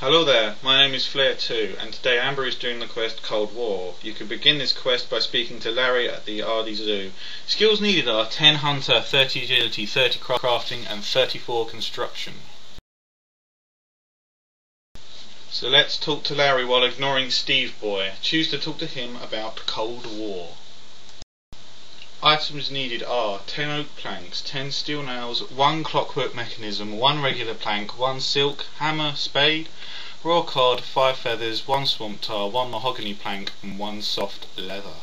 Hello there, my name is Flared2 and today Amber is doing the quest Cold War. You can begin this quest by speaking to Larry at the RD Zoo. Skills needed are 10 Hunter, 30 Agility, 30 Crafting and 34 Construction. So let's talk to Larry while ignoring Steve Boy. Choose to talk to him about Cold War. Items needed are 10 oak planks, 10 steel nails, 1 clockwork mechanism, 1 regular plank, 1 silk, hammer, spade, raw cod, 5 feathers, 1 swamp tar, 1 mahogany plank and 1 soft leather.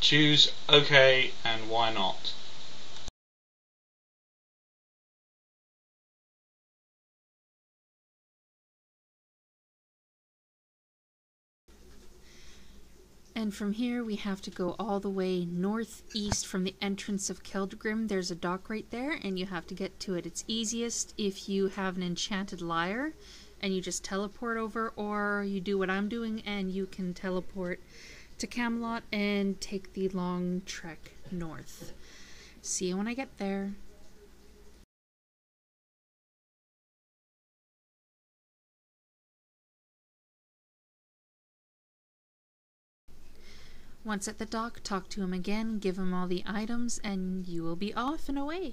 Choose OK and why not. And from here we have to go all the way northeast from the entrance of Keldgrim. There's a dock right there and you have to get to it. It's easiest if you have an enchanted lyre and you just teleport over, or you do what I'm doing and you can teleport to Camelot and take the long trek north. See you when I get there. Once at the dock, talk to him again, give him all the items, and you will be off and away.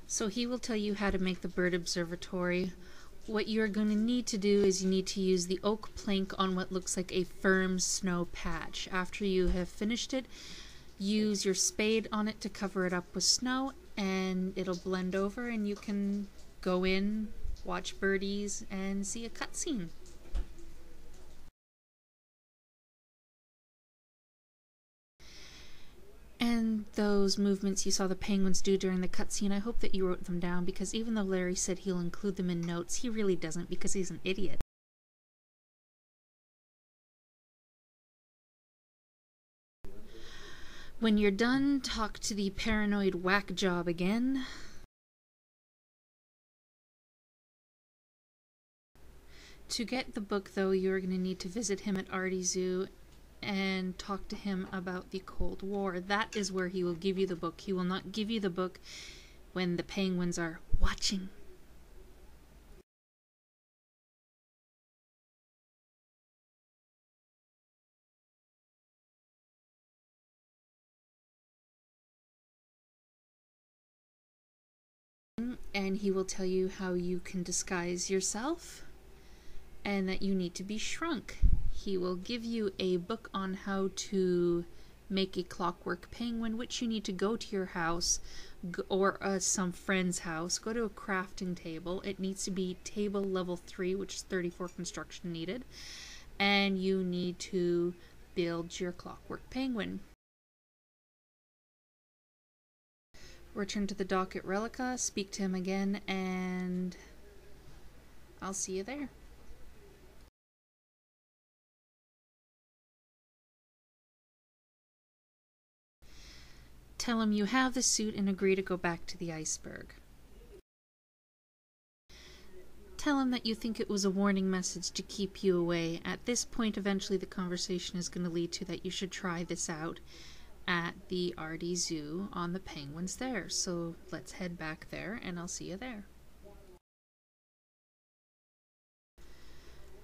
So he will tell you how to make the Bird Observatory. What you're going to need to do is you need to use the oak plank on what looks like a firm snow patch. After you have finished it, use your spade on it to cover it up with snow and it'll blend over and you can go in, watch birdies, and see a cutscene. And those movements you saw the penguins do during the cutscene, I hope that you wrote them down, because even though Larry said he'll include them in notes, he really doesn't because he's an idiot. When you're done, talk to the paranoid whack job again. To get the book, though, you're going to need to visit him at RD Zoo and talk to him about the Cold War. That is where he will give you the book. He will not give you the book when the penguins are watching. And he will tell you how you can disguise yourself and that you need to be shrunk. He will give you a book on how to make a clockwork penguin, which you need to go to your house or some friend's house, go to a crafting table. It needs to be table level 3, which is 34 construction needed, and you need to build your clockwork penguin. Return to the dock at Relica, speak to him again, and I'll see you there. Tell him you have the suit and agree to go back to the iceberg. Tell him that you think it was a warning message to keep you away. At this point, eventually the conversation is going to lead to that you should try this out at the RD Zoo on the penguins there. So let's head back there and I'll see you there.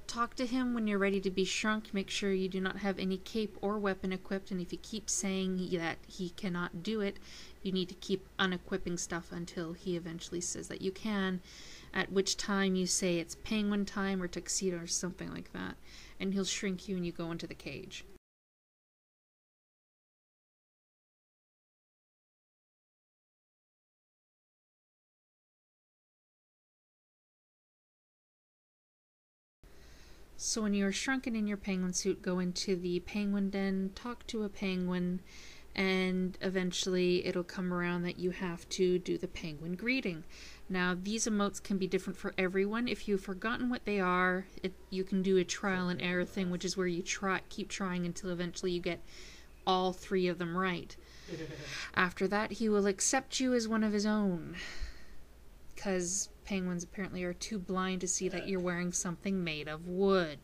Talk to him when you're ready to be shrunk. Make sure you do not have any cape or weapon equipped, and if he keeps saying that he cannot do it, you need to keep unequipping stuff until he eventually says that you can, at which time you say it's penguin time or tuxedo or something like that, and he'll shrink you and you go into the cage. So when you're shrunken in your penguin suit, go into the penguin den, talk to a penguin, and eventually it'll come around that you have to do the penguin greeting. Now, these emotes can be different for everyone. If you've forgotten what they are, you can do a trial and error thing, which is where you keep trying until eventually you get all 3 of them right. After that, he will accept you as one of his own. because penguins apparently are too blind to see that you're wearing something made of wood.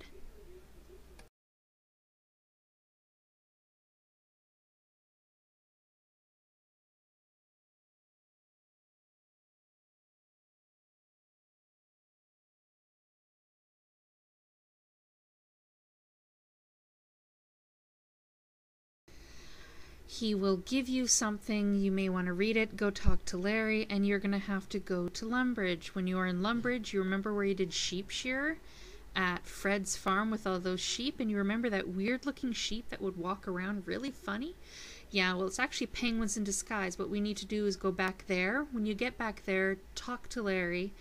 He will give you something, you may want to read it, go talk to Larry, and you're going to have to go to Lumbridge. When you are in Lumbridge, you remember where you did sheep shearer at Fred's farm with all those sheep, and you remember that weird looking sheep that would walk around really funny? Yeah, well, it's actually penguins in disguise. What we need to do is go back there. When you get back there, talk to Larry,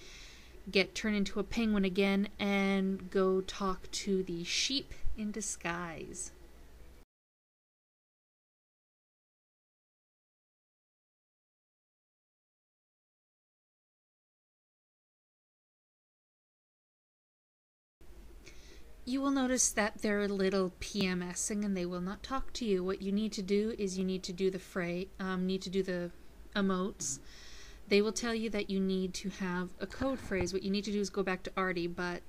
get turned into a penguin again, and go talk to the sheep in disguise. You will notice that they're a little PMSing and they will not talk to you. What you need to do is you need to do the emotes. They will tell you that you need to have a code phrase. What you need to do is go back to Artie, but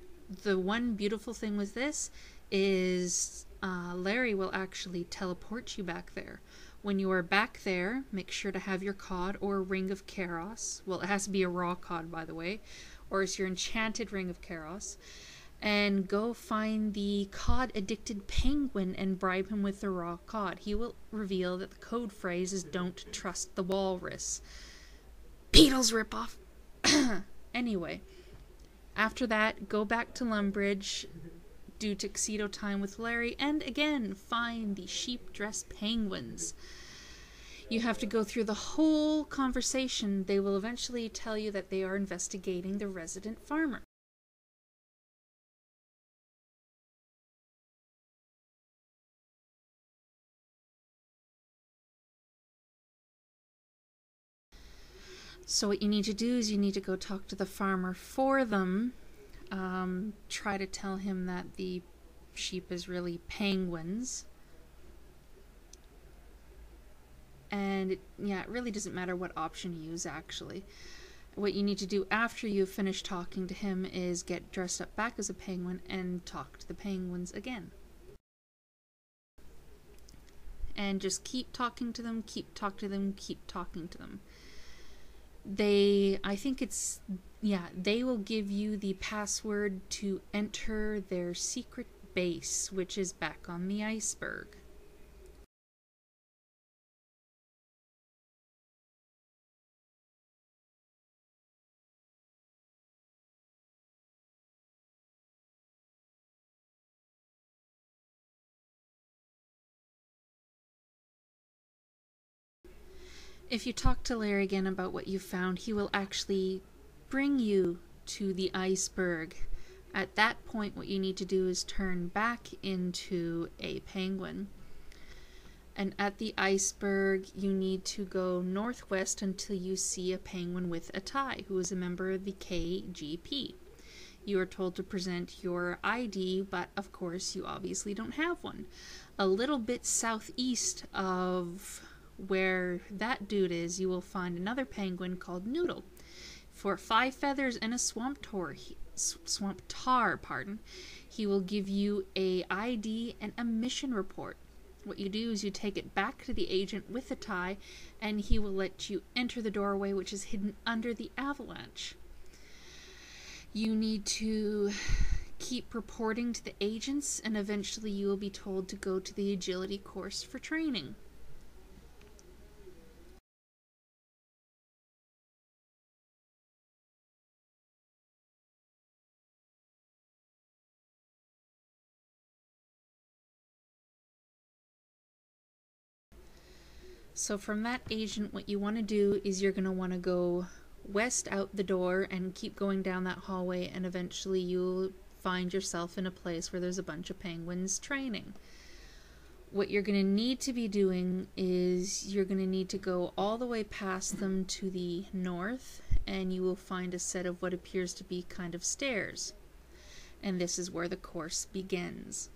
the one beautiful thing with this is Larry will actually teleport you back there. When you are back there, make sure to have your cod or ring of Chaos. Well, it has to be a raw cod, by the way, or it's your enchanted ring of Chaos. And go find the cod-addicted penguin and bribe him with the raw cod. He will reveal that the code phrase is "Don't trust the walrus." Beatles ripoff! Anyway, after that, go back to Lumbridge, do tuxedo time with Larry, and again, find the sheep-dressed penguins. You have to go through the whole conversation. They will eventually tell you that they are investigating the resident farmer. So what you need to do is you need to go talk to the farmer for them. Try to tell him that the sheep is really penguins. And it really doesn't matter what option you use, actually. What you need to do after you finish talking to him is get dressed up back as a penguin and talk to the penguins again. And just keep talking to them, keep talking to them, keep talking to them. They will give you the password to enter their secret base, which is back on the iceberg. If you talk to Larry again about what you found, he will actually bring you to the iceberg. At that point, what you need to do is turn back into a penguin. And at the iceberg, you need to go northwest until you see a penguin with a tie, who is a member of the KGP. You are told to present your ID, but of course you obviously don't have one. A little bit southeast of where that dude is, you will find another penguin called Noodle. For 5 feathers and a swamp tar, he will give you a ID and a mission report. What you do is you take it back to the agent with the tie, and he will let you enter the doorway, which is hidden under the avalanche. You need to keep reporting to the agents, and eventually you will be told to go to the agility course for training. So from that agent, what you want to do is you're going to want to go west out the door and keep going down that hallway, and eventually you'll find yourself in a place where there's a bunch of penguins training. What you're going to need to be doing is you're going to need to go all the way past them to the north, and you will find a set of what appears to be kind of stairs. And this is where the course begins.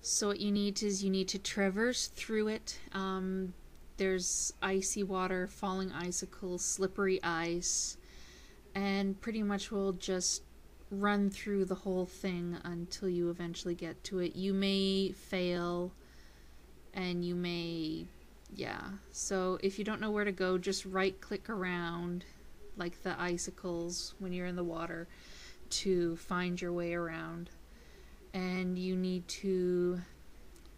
So what you need is you need to traverse through it. There's icy water, falling icicles, slippery ice, and pretty much we'll just run through the whole thing until you eventually get to it. You may fail, and you may, yeah. So if you don't know where to go, just right click around, like the icicles when you're in the water, to find your way around. And you need to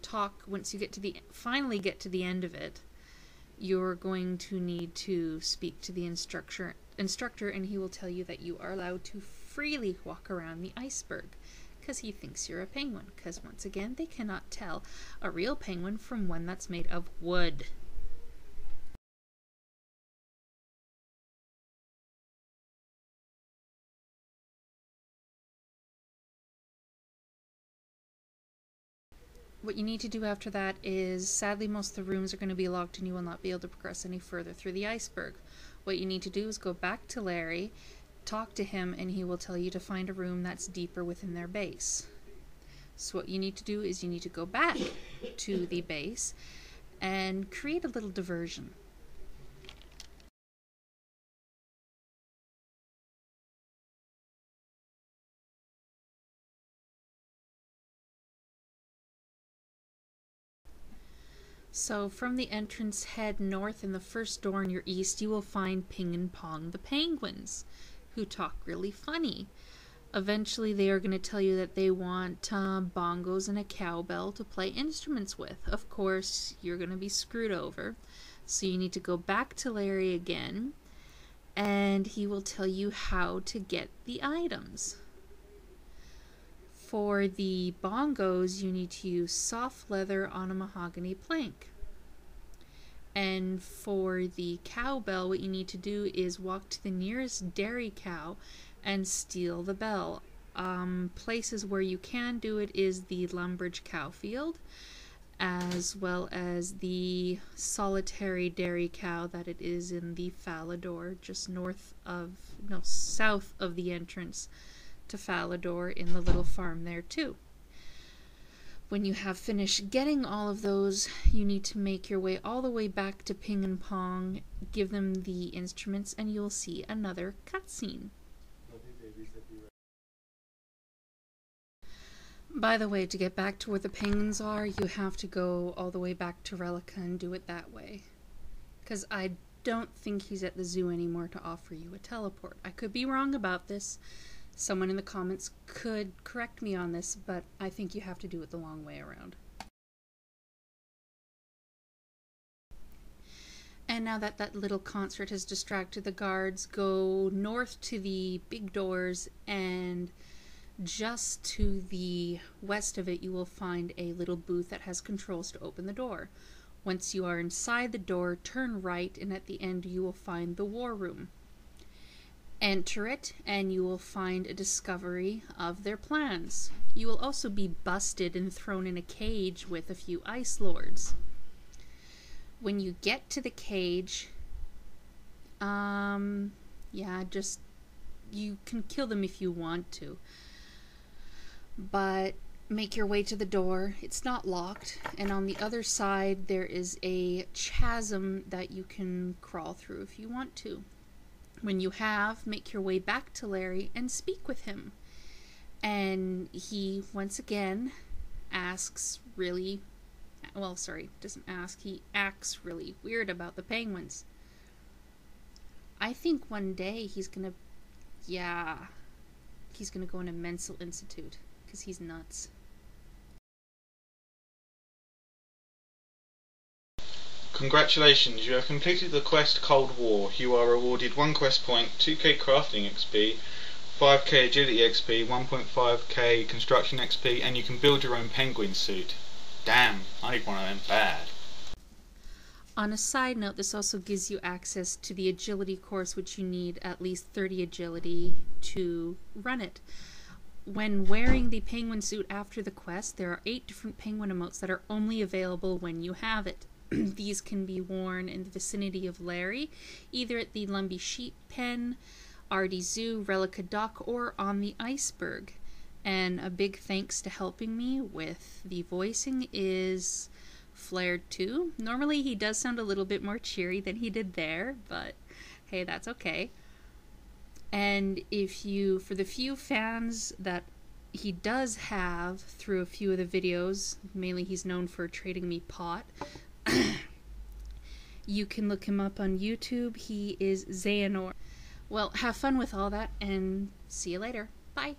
talk once you get to finally get to the end of it. You're going to need to speak to the instructor, and he will tell you that you are allowed to freely walk around the iceberg, because he thinks you're a penguin, because once again they cannot tell a real penguin from one that's made of wood. What you need to do after that is, sadly most of the rooms are going to be locked and you will not be able to progress any further through the iceberg. What you need to do is go back to Larry, talk to him, and he will tell you to find a room that's deeper within their base. So what you need to do is you need to go back to the base and create a little diversion. So from the entrance, head north, and the first door on your east you will find Ping and Pong the penguins, who talk really funny. Eventually they are going to tell you that they want bongos and a cowbell to play instruments with. Of course, you're going to be screwed over. So you need to go back to Larry again, and he will tell you how to get the items. For the bongos, you need to use soft leather on a mahogany plank. And for the cowbell, what you need to do is walk to the nearest dairy cow and steal the bell. Places where you can do it is the Lumbridge cow field, as well as the solitary dairy cow that it is in the Falador, just south of the entrance to Falador, in the little farm there too. When you have finished getting all of those, you need to make your way all the way back to Ping and Pong, give them the instruments, and you'll see another cutscene. By the way, to get back to where the penguins are, you have to go all the way back to Relica and do it that way. Because I don't think he's at the zoo anymore to offer you a teleport. I could be wrong about this. Someone in the comments could correct me on this, but I think you have to do it the long way around. And now that that little concert has distracted the guards, go north to the big doors, and just to the west of it you will find a little booth that has controls to open the door. Once you are inside the door, turn right, and at the end you will find the war room. Enter it, and you will find a discovery of their plans. You will also be busted and thrown in a cage with a few ice lords. When you get to the cage, you can kill them if you want to, but make your way to the door. It's not locked, and on the other side there is a chasm that you can crawl through if you want to. When you have, make your way back to Larry and speak with him. And he, once again, acts really weird about the penguins. I think one day he's gonna go in a mental institute, because he's nuts. Congratulations, you have completed the quest Cold War. You are awarded 1 quest point, 2k crafting XP, 5k agility XP, 1.5k construction XP, and you can build your own penguin suit. Damn, I need one of them bad. On a side note, this also gives you access to the agility course, which you need at least 30 agility to run it. When wearing the penguin suit after the quest, there are 8 different penguin emotes that are only available when you have it. These can be worn in the vicinity of Larry, either at the Lumbee Sheep Pen, Artie Zoo, Relica Dock, or on the iceberg. And a big thanks to helping me with the voicing is Flared2. Normally he does sound a little bit more cheery than he did there, but hey, that's okay. And if you, for the few fans that he does have through a few of the videos, mainly he's known for trading me pot, you can look him up on YouTube. He is Xehanor. Well, have fun with all that, and see you later. Bye.